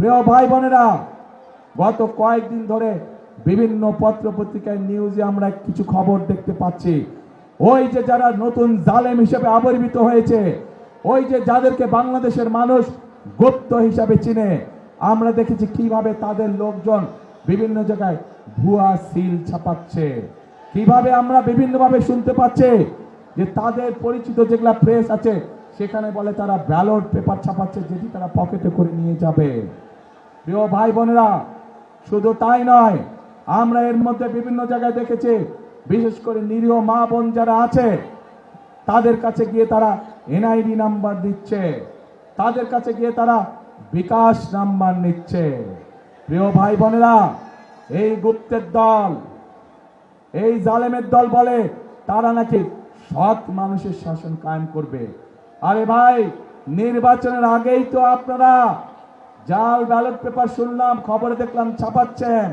প্রিয় ভাই বোনেরা, গত কয়েকদিন ধরে বিভিন্ন পত্র পত্রিকায় নিউজে আমরা কিছু খবর দেখতে পাচ্ছি। ওই যে যারা নতুন জালেম হিসেবে আবির্ভূত হয়েছে, ওই যে যাদেরকে বাংলাদেশের মানুষ গুপ্ত হিসাবে চিনে, আমরা দেখেছি কিভাবে তাদের লোকজন বিভিন্ন জায়গায় ভুয়া সিল ছাপাচ্ছে। কিভাবে আমরা বিভিন্নভাবে শুনতে পাচ্ছি যে তাদের পরিচিত যেগুলা প্রেস আছে সেখানে বলে তারা ব্যালট পেপার ছাপাচ্ছে, যেটি তারা পকেটে করে নিয়ে যাবে। প্রিয় ভাই বোনেরা, শুধু তাই নয়, আমরা এর মধ্যে বিভিন্ন জায়গায় দেখেছি, বিশেষ করে নিরীহ মা বোন যারা আছে তাদের কাছে গিয়ে তারা এনআইডি নাম্বার দিচ্ছে, তাদের কাছে গিয়ে তারা বিকাশ নাম্বার নিচ্ছে। প্রিয় ভাই বোনেরা, এই গুপ্তের দল, এই জালেমের দল বলে তারা নাকি সৎ মানুষের শাসন কায়েম করবে। আরে ভাই, নির্বাচনের আগেই তো আপনারা জাল ব্যালট পেপার শুনলাম, খবরে দেখলাম ছাপাচ্ছেন।